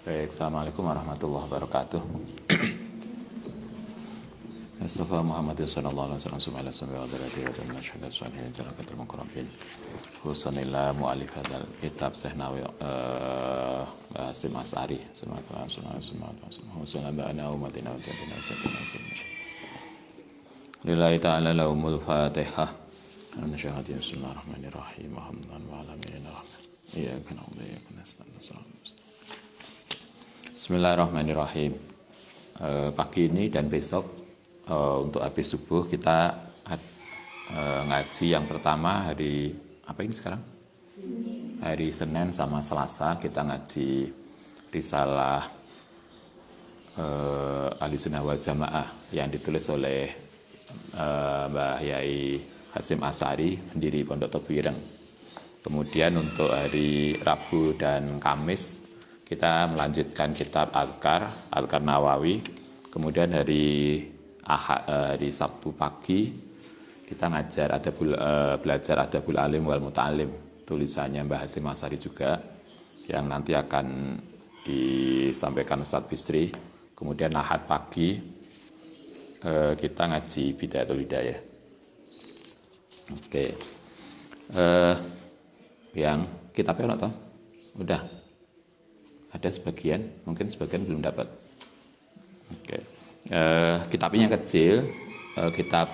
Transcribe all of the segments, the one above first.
Baik, Assalamualaikum warahmatullahi wabarakatuh. Mustafa Muhammad sallallahu alaihi wasallam summa ala summa wa darati wa tanna syahada salihin jalakatul mukarrabin. Husanillah mu'alif hadzal kitab Sehnawi Hasim As'ari Lillahi ta'ala lahumul fatihah. Bismillahirrahmanirrahim. Bismillahirrahmanirrahim. Alhamdulillah wa alamin rahman. Iyyaka na'budu wa iyyaka nasta'in. Bismillahirrahmanirrahim. Pagi ini dan besok untuk habis subuh kita ngaji yang pertama hari apa ini sekarang? Hari Senin sama Selasa kita ngaji risalah Ahlussunnah wal Jamaah yang ditulis oleh Mbah Yai Hasim As'ari, pendiri Pondok Tebu Ireng. Kemudian untuk hari Rabu dan Kamis kita melanjutkan kitab Adhkar Nawawi. Kemudian hari Sabtu pagi kita belajar Adabul Alim wal Muta'alim, tulisannya Mbah Hasim As'ari juga, yang nanti akan disampaikan Ustadz Bisri. Kemudian Ahad pagi kita ngaji Bidayatul Hidayah. Oke. Yang kitabnya apa? Udah. Ada sebagian, mungkin sebagian belum dapat. Oke. Kitabnya kecil, kitab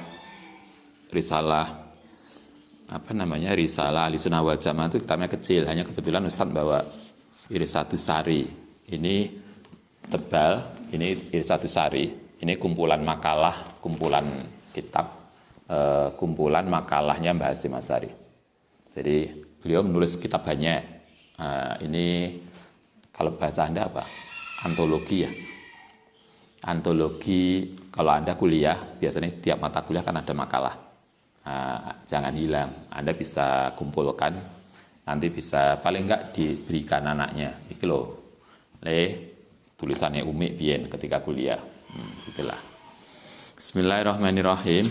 risalah risalah Ahlussunnah wal Jamaah itu kitabnya kecil, hanya kebetulan Ustadz bawa Irsyadus Sari. Ini tebal, ini Irsyadus Sari. Ini kumpulan makalah, kumpulan kitab, kumpulan makalahnya Mbah Hasim As'ari. Jadi beliau menulis kitab banyak. Ini kalau bahasa Anda apa? Antologi ya. Antologi, kalau Anda kuliah, biasanya tiap mata kuliah kan ada makalah. Jangan hilang. Anda bisa kumpulkan, nanti bisa paling enggak diberikan anaknya. Iki loh, tulisannya Umi Bien ketika kuliah. Itulah. Bismillahirrahmanirrahim.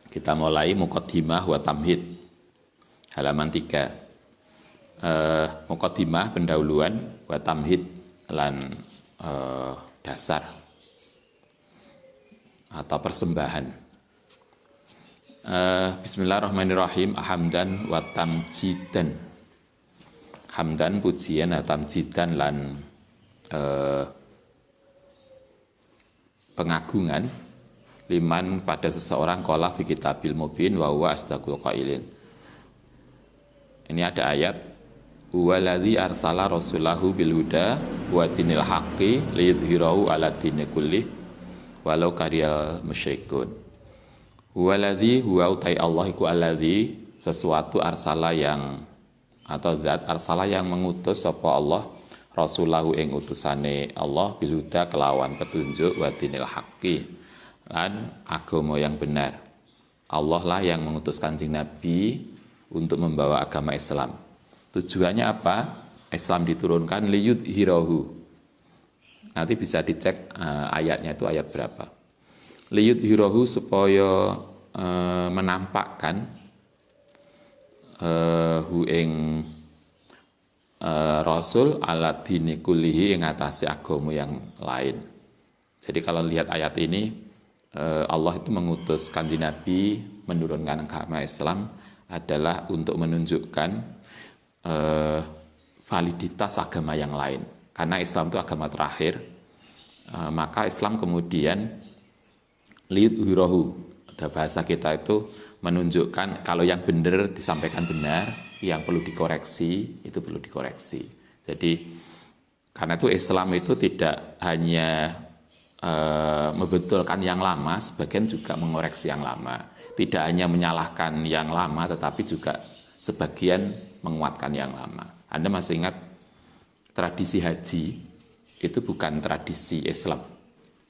Kita mulai Muqaddimah wa Tamhid. Halaman 3. Muqaddimah pendahuluan wa tamhid lan dasar atau persembahan. Bismillahirrahmanirrahim. Hamdan wa tamjidan. Hamdan pujian wa tamjidan lan pengagungan liman pada seseorang qala fi kitabil mubin wa huwa asdaqul qailin. Ini ada ayat Huwaladzi arsala rasulahu bil huda wa dinil haqqi liyudhhirahu ala dini kullih walau karihal musyrikun. Huwaladzi huwa utai Allah iku alladzi sesuatu arsala yang atau zat arsala yang mengutus sapa Allah rasulahu ing utusane Allah bil huda kelawan petunjuk wa dinil haqqi lan agama yang benar. Allah lah yang mengutus Kanjeng Nabi untuk membawa agama Islam. Tujuannya apa? Islam diturunkan liyudhhirahu. Nanti bisa dicek ayatnya itu ayat berapa. Liyudhhirahu supaya menampakkan hu ing Rasul ala dini kullihi ing atase agama yang lain. Jadi kalau lihat ayat ini, Allah itu mengutus Kanjeng Nabi menurunkan agama Islam adalah untuk menunjukkan validitas agama yang lain. Karena Islam itu agama terakhir, maka Islam kemudian liyudhhirahu. Ada bahasa kita itu menunjukkan kalau yang benar disampaikan benar, yang perlu dikoreksi itu perlu dikoreksi. Jadi karena itu Islam itu tidak hanya membetulkan yang lama, sebagian juga mengoreksi yang lama. Tidak hanya menyalahkan yang lama, tetapi juga sebagian menguatkan yang lama. Anda masih ingat tradisi haji itu bukan tradisi Islam.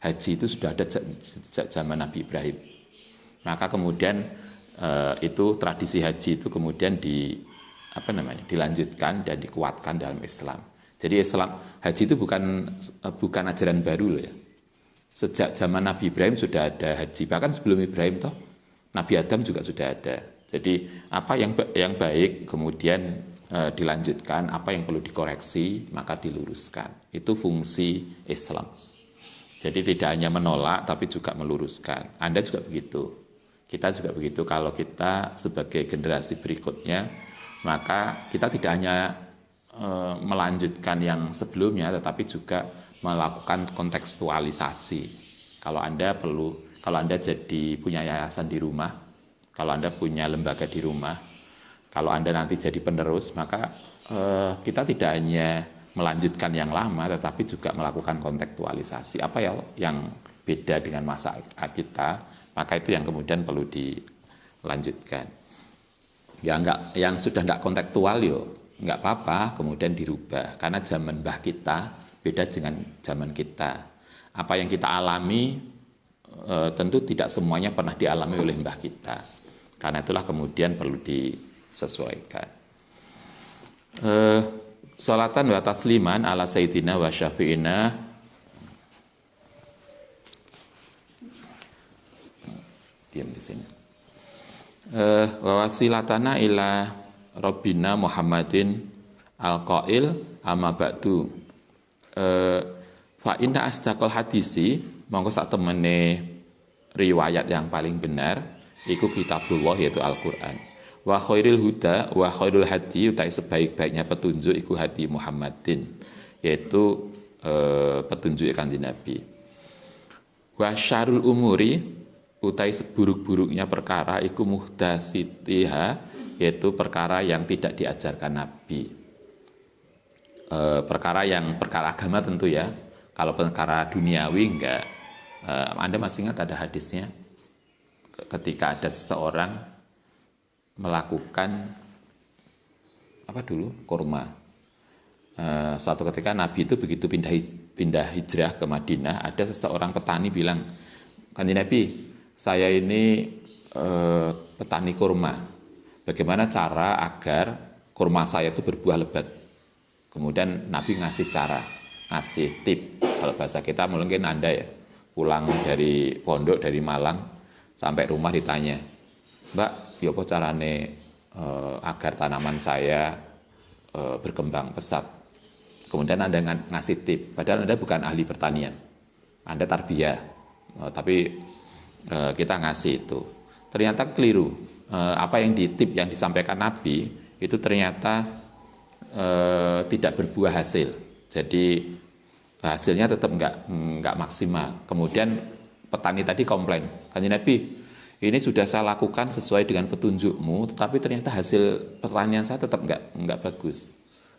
Haji itu sudah ada sejak zaman Nabi Ibrahim. Maka kemudian itu tradisi haji itu kemudian dilanjutkan dan dikuatkan dalam Islam. Jadi Islam haji itu bukan ajaran baru loh ya. Sejak zaman Nabi Ibrahim sudah ada haji. Bahkan sebelum Ibrahim Nabi Adam juga sudah ada. Jadi apa yang baik kemudian dilanjutkan, apa yang perlu dikoreksi maka diluruskan. Itu fungsi Islam. Jadi tidak hanya menolak tapi juga meluruskan. Anda juga begitu. Kita juga begitu. Kalau kita sebagai generasi berikutnya, maka kita tidak hanya melanjutkan yang sebelumnya tetapi juga melakukan kontekstualisasi. Kalau Anda jadi punya yayasan di rumah, kalau Anda punya lembaga di rumah, kalau Anda nanti jadi penerus, maka kita tidak hanya melanjutkan yang lama, tetapi juga melakukan kontekstualisasi. Apa ya yang beda dengan masa kita, maka itu yang kemudian perlu dilanjutkan. Yang sudah enggak kontekstual enggak apa-apa, kemudian dirubah. Karena zaman mbah kita beda dengan zaman kita. Apa yang kita alami tentu tidak semuanya pernah dialami oleh mbah kita. Karena itulah kemudian perlu disesuaikan. Salatan wa tasliman ala sayyidina wa syafi'ina diam di sini. Wa wasilatana ila Rabbina Muhammadin al-qail amma ba'du. Fa inna asdaqal hadisi mongko sak temene riwayat yang paling benar iku kitabullah yaitu Al-Qur'an. Wa khairil huda wa khairul hadi utai sebaik-baiknya petunjuk iku hadi Muhammadin, yaitu petunjuk Kanjeng Nabi. Wa syarul umuri utai seburuk-buruknya perkara iku muhdasitiha, yaitu perkara yang tidak diajarkan Nabi. Perkara agama tentu ya. Kalau perkara duniawi enggak. Anda masih ingat ada hadisnya ketika ada seseorang melakukan kurma. Suatu ketika Nabi itu begitu pindah hijrah ke Madinah, ada seseorang petani bilang, Kanjeng Nabi, saya ini petani kurma. Bagaimana cara agar kurma saya itu berbuah lebat? Kemudian Nabi ngasih tip. Kalau bahasa kita mungkin Anda ya, pulang dari pondok dari Malang sampai rumah ditanya, Mbak, apa carane agar tanaman saya berkembang pesat. Kemudian Anda ngasih tip, padahal Anda bukan ahli pertanian, Anda tarbiyah, tapi kita ngasih itu. Ternyata keliru. Apa yang yang disampaikan Nabi itu ternyata tidak berbuah hasil. Jadi hasilnya tetap enggak maksimal. Kemudian petani tadi komplain, Kanjeng Nabi, ini sudah saya lakukan sesuai dengan petunjukmu, tetapi ternyata hasil pertanian saya tetap enggak bagus.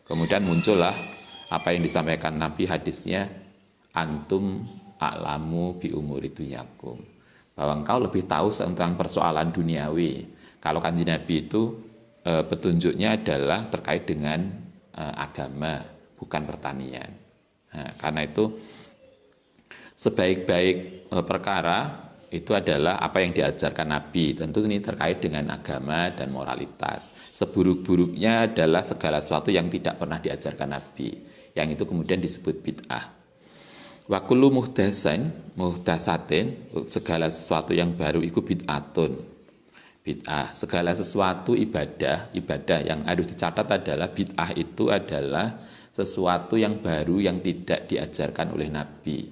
Kemudian muncullah apa yang disampaikan Nabi hadisnya, antum a'lamu bi umuri dunyakum, bahwa engkau lebih tahu tentang persoalan duniawi. Kalau Kanjeng Nabi itu petunjuknya adalah terkait dengan agama, bukan pertanian. Nah, karena itu sebaik-baik perkara itu adalah apa yang diajarkan Nabi. Tentu ini terkait dengan agama dan moralitas. Seburuk-buruknya adalah segala sesuatu yang tidak pernah diajarkan Nabi. Yang itu kemudian disebut bid'ah. Wa kullu muhdasatin, segala sesuatu yang baru itu bid'atun. Bid'ah, segala sesuatu ibadah yang harus dicatat adalah bid'ah itu adalah sesuatu yang baru yang tidak diajarkan oleh Nabi.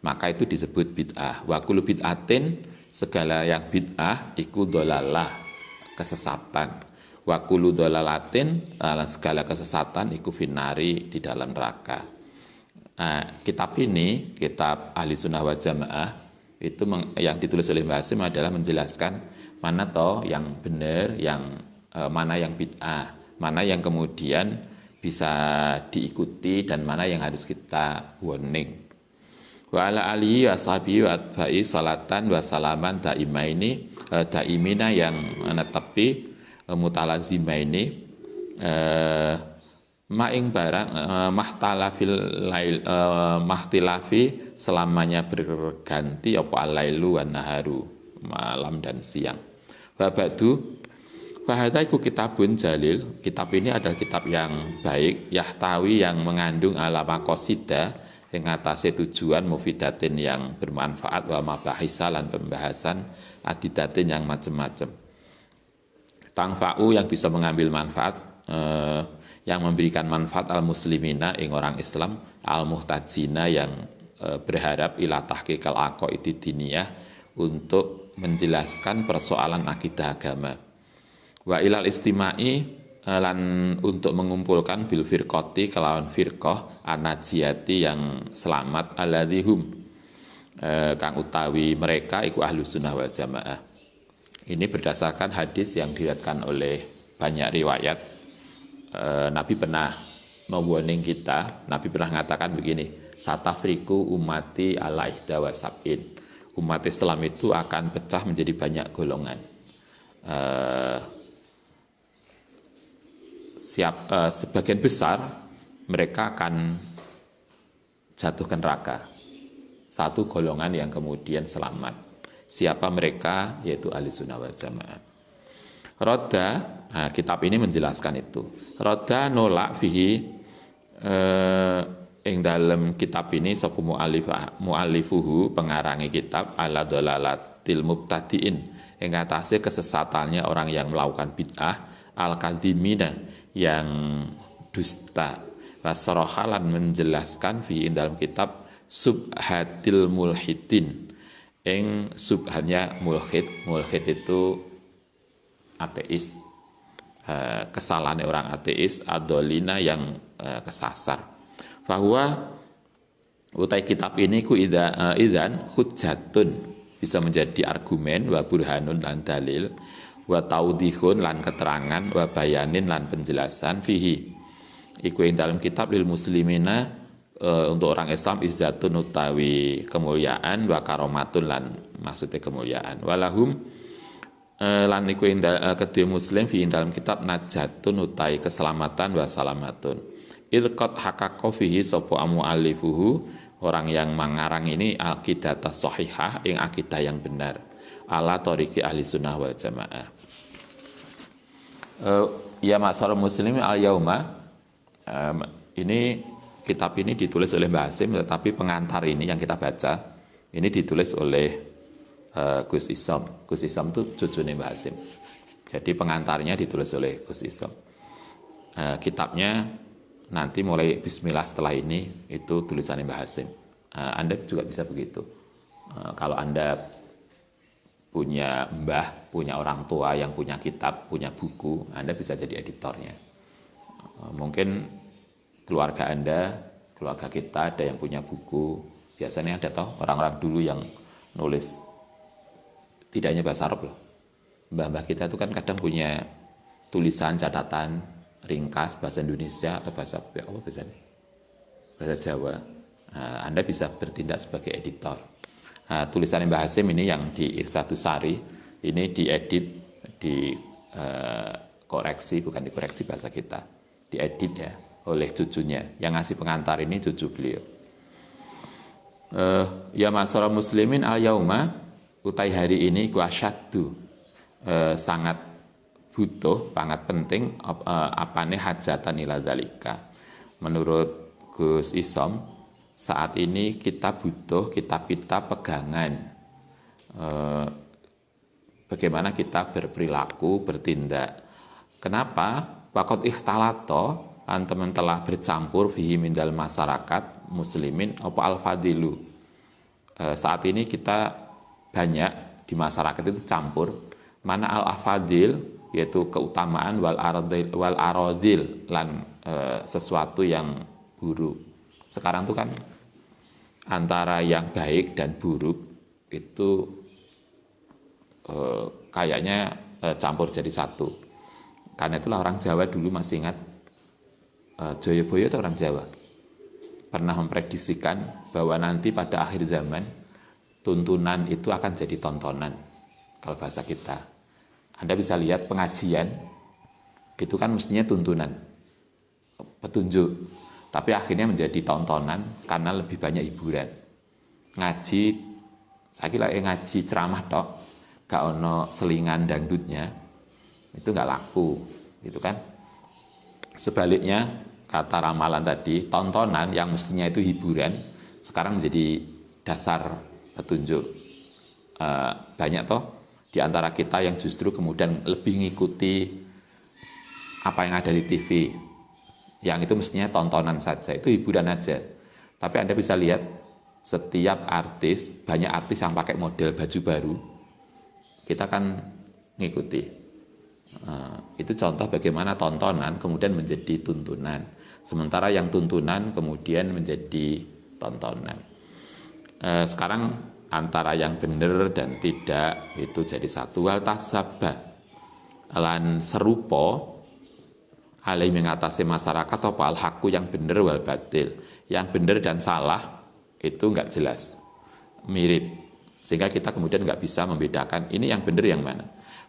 Maka itu disebut bid'ah. Wa kullu bid'atin, segala yang bid'ah iku dhalalah, kesesatan. Wa kullu dhalalatin, segala kesesatan iku finari, di dalam neraka. Nah, kitab ini, kitab Ahli Sunnah wal Jamaah, itu yang ditulis oleh Mbah Hasyim adalah menjelaskan mana toh yang benar, mana yang bid'ah, mana yang kemudian bisa diikuti dan mana yang harus kita warning. Wa ala alihi wa sahbihi wa atba'i salatan wa salaman daimina yang netepi mutalazimaini ma'ing barang mahtilafi selamanya berganti apa alailu wa naharu, malam dan siang. Wa ba'du bahada iku kitabun jalil, kitab ini adalah kitab yang baik, yahtawi yang mengandung ala maqasida yang atasnya tujuan mufidatin yang bermanfaat, wa mabahisa lan pembahasan adidatin yang macam-macam. Tangfa'u yang bisa mengambil manfaat yang memberikan manfaat al muslimina ing orang Islam, al muhtajina yang berharap ila tahqiqal aqaidi diniyah untuk menjelaskan persoalan akidah agama. Wa ilal istimai lan untuk mengumpulkan bil firqati kelawan firqah anajiyati yang selamat alladhihum kang utawi mereka iku ahlus sunnah wal jamaah. Ini berdasarkan hadis yang diriwayatkan oleh banyak riwayat. Nabi pernah mewarning kita, Nabi pernah mengatakan begini, satafriku umati ala ihda wa sab'in. Umat Islam itu akan pecah menjadi banyak golongan. Sebagian besar mereka akan jatuh ke neraka. Satu golongan yang kemudian selamat. Siapa mereka? Yaitu ahli sunnah wal jamaah. Roda, kitab ini menjelaskan itu. Roda nolak fihi ing dalam kitab ini sapa mu'allifuhu pengarangi kitab ala dolalatil mubtadiin ing atase kesesatannya orang yang melakukan bid'ah al-kadhimina yang dusta. Wasrohalan menjelaskan fihi dalam kitab subhatil mulhidin ing subhannya mulhid itu ateis, kesalahan orang ateis, adolina yang kesasar. Bahwa utai kitab ini ku idan hujjatun bisa menjadi argumen wa burhanun lan dalil wa taudihun lan keterangan wa bayanin lan penjelasan fihi iku ing dalam kitab lil muslimina untuk orang Islam izzatun utawi kemuliaan wa karomatun lan maksudnya kemuliaan walahum lan iku ing kedua muslim fi dalam kitab najatun utai keselamatan wa salamatun ilqat hakaqo fihi sapa mu'allifuhu orang yang mengarang ini aqidah sahihah ing akidah yang benar ala tariqi ahli sunnah wal jamaah. Ya masyarakat muslimin al yauma, ini kitab ini ditulis oleh Mbah Hasim, tetapi pengantar ini yang kita baca ini ditulis oleh Gus Isom. Gus Isom itu cucunya Mbah Hasim. Jadi pengantarnya ditulis oleh Gus Isom. Kitabnya nanti mulai Bismillah setelah ini itu tulisannya Mbah Hasim. Anda juga bisa begitu. Kalau Anda punya mbah, punya orang tua yang punya kitab, punya buku, Anda bisa jadi editornya. Mungkin keluarga Anda, keluarga kita ada yang punya buku. Biasanya ada toh orang-orang dulu yang nulis tidak hanya bahasa Arab loh. Mbah-mbah kita itu kan kadang punya tulisan, catatan, ringkas bahasa Indonesia atau bahasa apa biasanya? Bahasa Jawa. Anda bisa bertindak sebagai editor. Tulisan Mbah Hasim ini yang di Irsadus Sari ini diedit, dikoreksi, bukan dikoreksi bahasa kita, diedit ya oleh cucunya. Yang ngasih pengantar ini cucu beliau. Ya masyarakat muslimin al yauma utai hari ini ku asyaddu sangat butuh, sangat penting apane hajatan ila dzalika. Menurut Gus Isom, saat ini kita butuh kitab-kitab pegangan bagaimana kita berperilaku, bertindak. Kenapa? Waqad ikhtalato teman telah bercampur fihi mindal masyarakat muslimin apa al-fadilu. Saat ini kita banyak di masyarakat itu campur mana al-afadil yaitu keutamaan wal aradil lan sesuatu yang buruk. Sekarang itu kan antara yang baik dan buruk itu kayaknya campur jadi satu. Karena itulah orang Jawa dulu masih ingat Joyoboyo itu orang Jawa pernah memprediksikan bahwa nanti pada akhir zaman tuntunan itu akan jadi tontonan kalau bahasa kita. Anda bisa lihat pengajian itu kan mestinya tuntunan, petunjuk, tapi akhirnya menjadi tontonan karena lebih banyak hiburan. Ngaji, saya kira ngaji ceramah tok, gak ono selingan dangdutnya, itu gak laku, gitu kan. Sebaliknya, kata ramalan tadi, tontonan yang mestinya itu hiburan, sekarang menjadi dasar petunjuk. Banyak toh di antara kita yang justru kemudian lebih ngikuti apa yang ada di TV, yang itu mestinya tontonan saja, itu hiburan aja. Tapi Anda bisa lihat setiap artis, banyak artis yang pakai model baju baru, kita kan ngikuti. Itu contoh bagaimana tontonan kemudian menjadi tuntunan, sementara yang tuntunan kemudian menjadi tontonan. Sekarang antara yang benar dan tidak itu jadi satu. Wal tasabah lan serupa alai mengatasi masyarakat apa al haqqu yang benar wal batil, yang benar dan salah itu nggak jelas, mirip, sehingga kita kemudian nggak bisa membedakan ini yang benar yang mana.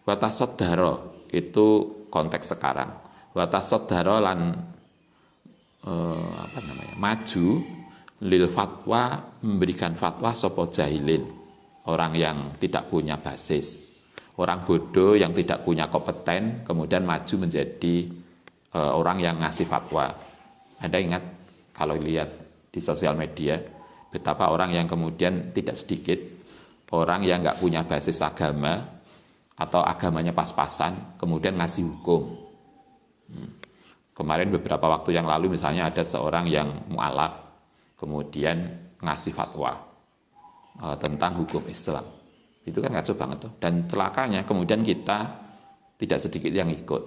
Watasoddaro itu konteks sekarang. Watasoddaro lan maju lil fatwa, memberikan fatwa sopo jahilin, orang yang tidak punya basis, orang bodoh yang tidak punya kompeten kemudian maju menjadi orang yang ngasih fatwa. Anda ingat kalau lihat di sosial media betapa orang yang kemudian tidak sedikit orang yang nggak punya basis agama atau agamanya pas-pasan kemudian ngasih hukum. Kemarin beberapa waktu yang lalu misalnya ada seorang yang mu'alaf kemudian ngasih fatwa tentang hukum Islam. Itu kan kacau banget tuh. Dan celakanya kemudian kita tidak sedikit yang ikut.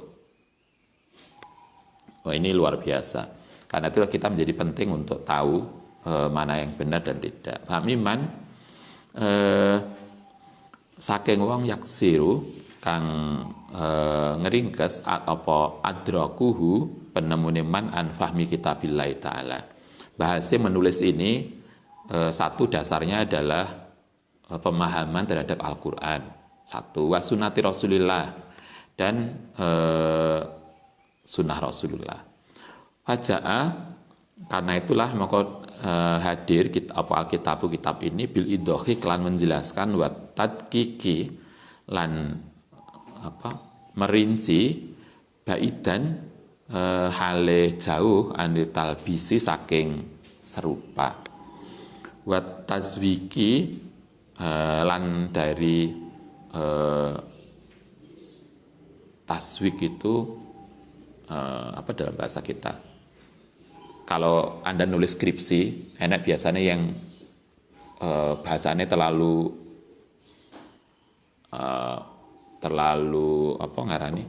Oh, ini luar biasa. Karena itu kita menjadi penting untuk tahu mana yang benar dan tidak. Fahmiman saking wong yaksiru kang ngeringkes apa adrakuhu penemune man an fahmi kitabillahi ta'ala. Bahasa menulis ini satu dasarnya adalah pemahaman terhadap Al-Quran, satu wasunati Rasulillah dan sunnah Rasulullah. Faja'a karena itulah maka hadir kitab ini bil idhohi kelan menjelaskan wa tadkiki lan merinci baidan hale jauh anil talbisi saking serupa wa tazwiki lan dari taswik itu apa dalam bahasa kita. Kalau Anda nulis skripsi, enak biasanya yang bahasanya terlalu apa ngarani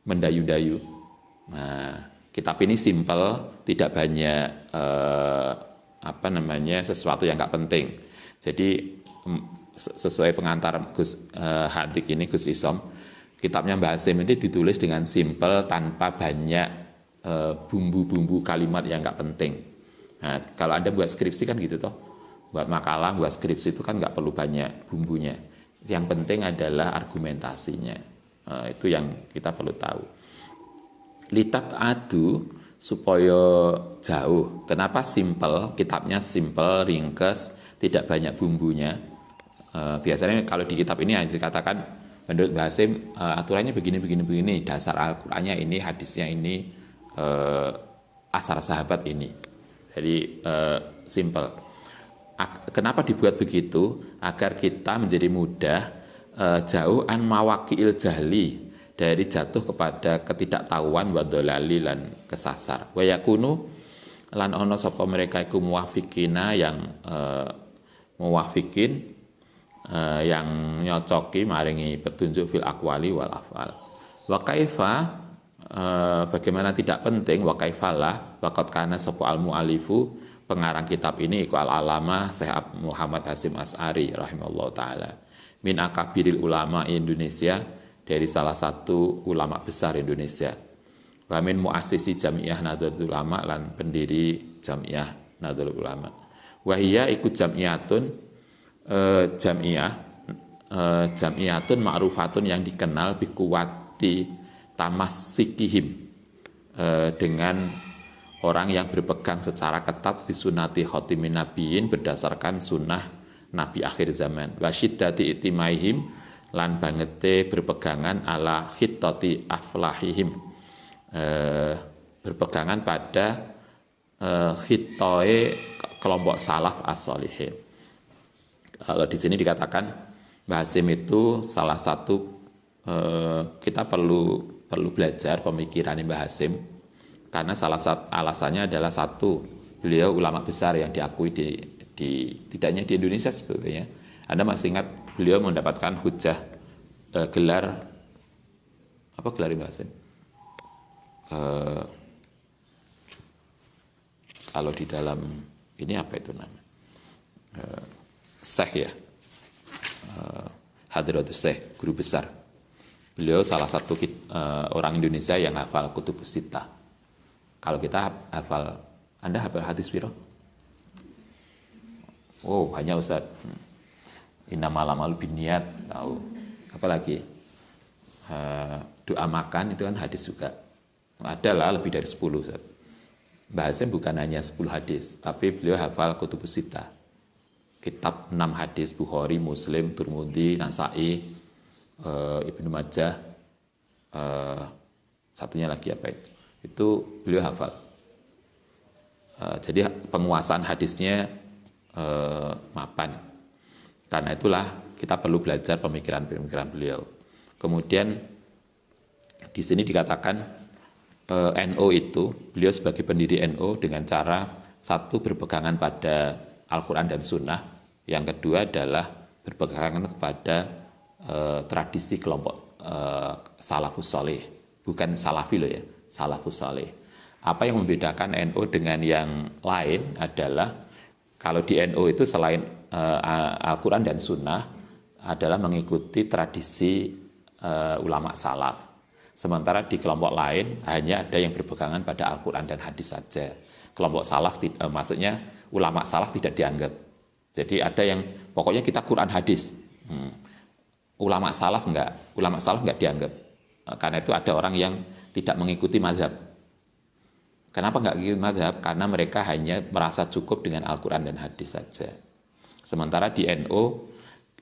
mendayu-dayu. Nah, kitab ini simple, tidak banyak sesuatu yang nggak penting. Jadi sesuai pengantar Gus Hadik ini, Gus Isom, kitabnya Mbah Hasim ini ditulis dengan simple tanpa banyak bumbu-bumbu kalimat yang nggak penting. Nah, kalau Anda buat skripsi kan gitu toh, buat makalah, buat skripsi itu kan nggak perlu banyak bumbunya. Yang penting adalah argumentasinya. Itu yang kita perlu tahu. Litak adu supaya jauh. Kenapa simple? Kitabnya simple, ringkes, tidak banyak bumbunya. Biasanya kalau di kitab ini dikatakan menurut Mbah Hasim aturannya begini. Dasar Al-Qur'annya ini, hadisnya ini, asar sahabat ini. Jadi simple. Kenapa dibuat begitu? Agar kita menjadi mudah jauh an mawaqi'il jahli, dari jatuh kepada ketidaktahuan wa dhalali lan kesasar. Wa yakunu lan ono sapa mereka iku muwafiqina yang muwafiqin yang nyocoki maringi petunjuk fil aqwali wal afal. Wa kaifa bagaimana tidak penting wa kaifalah waqad kana sapa al muallifu pengarang kitab ini iku al alama Syekh Muhammad Hasyim Asy'ari rahimallahu taala min akabiril ulama Indonesia, dari salah satu ulama besar Indonesia. Wa min muassisi Jamiah Nahdlatul Ulama lan pendiri Jamiah Nahdlatul Ulama. Wa hiya iku jamiatun ma'rufatun yang dikenal bikuwati tamassikihim dengan orang yang berpegang secara ketat bisunati khotimin nabiyin, berdasarkan sunnah nabi akhir zaman. Wa syiddati itimaihim lan bangete berpegangan ala khittati aflahihim, berpegangan pada khittoe kelompok salaf as-solihin. Kalau di sini dikatakan Mbah Hasyim itu salah satu kita perlu perlu belajar pemikiran Mbah Hasim karena salah satu alasannya adalah satu, beliau ulama besar yang diakui tidak hanya di Indonesia sebetulnya. Anda masih ingat beliau mendapatkan hujjah gelar apa gelar Mbah Hasim? Kalau di dalam ini apa itu namanya? Syekh ya. Hadratus Syekh, guru besar. Beliau salah satu orang Indonesia yang hafal Kutubus Sittah. Kalau kita hafal, Anda hafal hadis piro? Oh, banyak Ustaz. Innamal a'malu binniyat, tahu. Apalagi doa makan itu kan hadis juga. Adalah lebih dari 10 Ustaz. Mbah Hasim bukan hanya 10 hadis, tapi beliau hafal Kutubus Sittah. Kitab 6 hadis Bukhari, Muslim, Tirmidzi, Nasa'i, Ibnu Majah, satunya lagi apa itu beliau hafal. Jadi penguasaan hadisnya mapan. Karena itulah kita perlu belajar pemikiran-pemikiran beliau. Kemudian di sini dikatakan NO itu beliau sebagai pendiri NO dengan cara satu berpegangan pada Al-Quran dan Sunnah, yang kedua adalah berpegangan kepada tradisi kelompok salafus saleh, bukan salafi loh ya, salafus saleh. Apa yang membedakan NU dengan yang lain adalah kalau di NU itu selain Al-Quran dan Sunnah adalah mengikuti tradisi ulama salaf. Sementara di kelompok lain hanya ada yang berpegangan pada Al-Quran dan hadis saja. Kelompok salaf maksudnya ulama salaf tidak dianggap. Jadi ada yang pokoknya kita Quran hadis. Ulama salaf enggak dianggap. Karena itu ada orang yang tidak mengikuti mazhab. Kenapa enggak mengikuti mazhab? Karena mereka hanya merasa cukup dengan Al-Quran dan hadis saja. Sementara di NU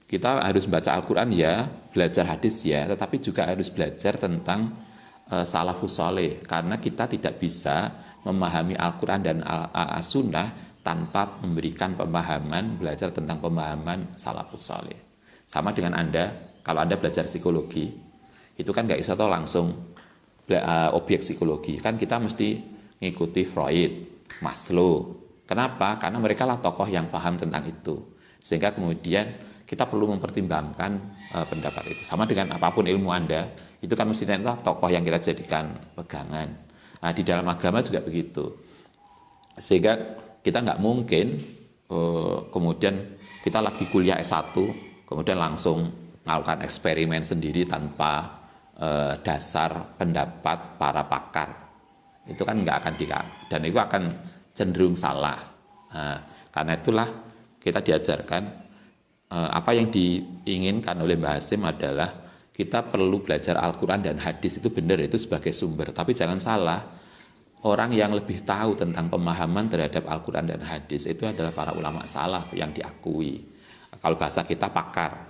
kita harus baca Al-Quran ya, belajar hadis ya, tetapi juga harus belajar tentang salafus saleh. Karena kita tidak bisa memahami Al-Quran dan As-Sunnah tanpa memberikan pemahaman, belajar tentang pemahaman salafus saleh. Sama dengan Anda, kalau Anda belajar psikologi, itu kan nggak bisa toh langsung objek psikologi. Kan kita mesti ngikuti Freud, Maslow. Kenapa? Karena mereka lah tokoh yang paham tentang itu. Sehingga kemudian kita perlu mempertimbangkan pendapat itu. Sama dengan apapun ilmu Anda, itu kan mesti tokoh yang kita jadikan pegangan. Nah, di dalam agama juga begitu. Sehingga kita nggak mungkin kemudian kita lagi kuliah S1 kemudian langsung melakukan eksperimen sendiri tanpa dasar pendapat para pakar. Itu kan nggak akan dan itu akan cenderung salah. Nah, karena itulah kita diajarkan apa yang diinginkan oleh Mbah Hasim adalah kita perlu belajar Al-Quran dan hadis itu benar, itu sebagai sumber, tapi jangan salah. Orang yang lebih tahu tentang pemahaman terhadap Al-Quran dan hadis itu adalah para ulama salaf yang diakui. Kalau bahasa kita pakar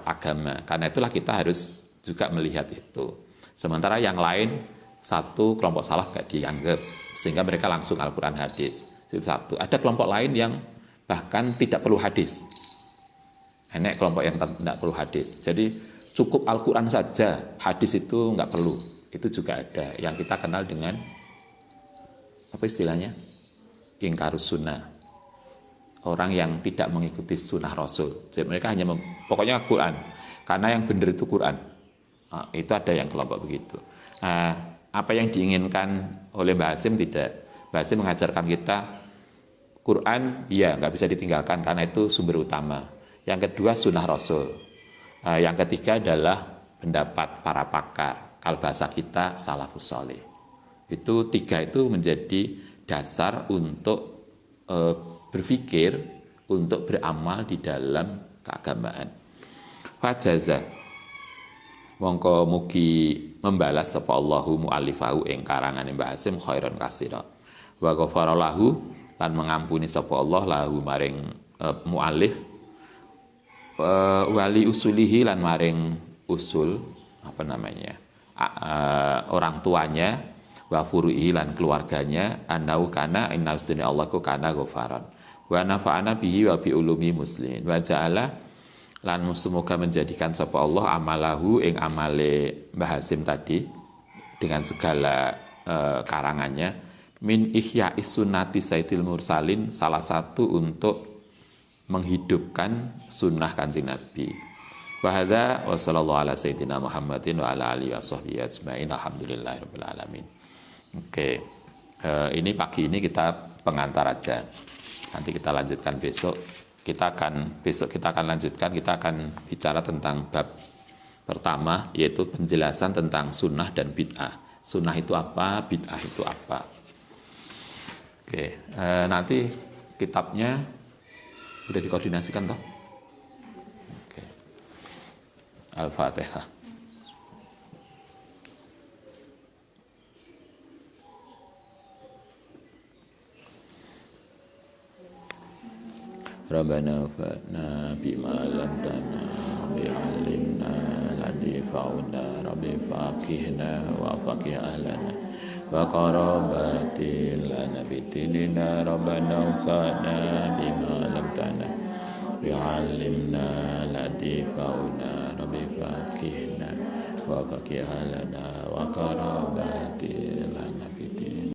agama. Karena itulah kita harus juga melihat itu. Sementara yang lain, satu kelompok salaf gak dianggap, sehingga mereka langsung Al-Quran hadis. Itu satu. Ada kelompok lain yang bahkan tidak perlu hadis. Enak kelompok yang tidak perlu hadis. Jadi cukup Al-Quran saja, hadis itu nggak perlu. Itu juga ada yang kita kenal dengan apa istilahnya? Ingkarus sunnah. Orang yang tidak mengikuti sunnah Rasul. Jadi mereka hanya pokoknya Quran. Karena yang benar itu Quran. Nah, itu ada yang kelompok begitu. Nah, apa yang diinginkan oleh Mbah Hasim tidak. Mbah Hasim mengajarkan kita Quran, ya nggak bisa ditinggalkan karena itu sumber utama. Yang kedua sunnah Rasul. Yang ketiga adalah pendapat para pakar. Kalau bahasa kita salafus saleh. Itu tiga itu menjadi dasar untuk berpikir, untuk beramal di dalam keagamaan. Fajaza mongko mugi membalas sapa Allahu mu'allifahu ing karangane Mbah Hasim khairan kasira. Wa ghafara lahu lan mengampuni sapa Allah lahu maring mu'allif wali usulihi lan maring usul apa namanya orang tuanya wa furu'i lan keluarganya annau kana inna usdina Allah ku kana ghafaran wa nafa'ana bihi wa bi ulumi muslimin wa ja'ala Lan semoga menjadikan sapa Allah amalahu ing amale Mbah Hasim tadi dengan segala karangannya min ihya sunnati sayyidil mursalin, salah satu untuk menghidupkan sunnah Kanjeng Nabi. Wa hadza wa sallallahu ala sayyidina Muhammadin wa ala alihi washabbihi ajmain. Alhamdulillahirabbil alamin. Oke. Ini pagi ini kita pengantar aja. Nanti kita lanjutkan besok. Kita akan lanjutkan, kita akan bicara tentang bab pertama, yaitu penjelasan tentang sunnah dan bid'ah. Sunnah itu apa, bid'ah itu apa. Oke, nanti kitabnya udah dikoordinasikan toh? Oke. Al-Fatihah. Rabbana fa'na bima lamtana Rabbi alimna ladhi fa'una Rabbi faqihna wa faqih ahlana wa qarabati lana bitinina Rabbana fa'na bima lamtana Rabbi alimna ladhi fa'una Rabbi faqihna wa faqih ahlana wa qarabati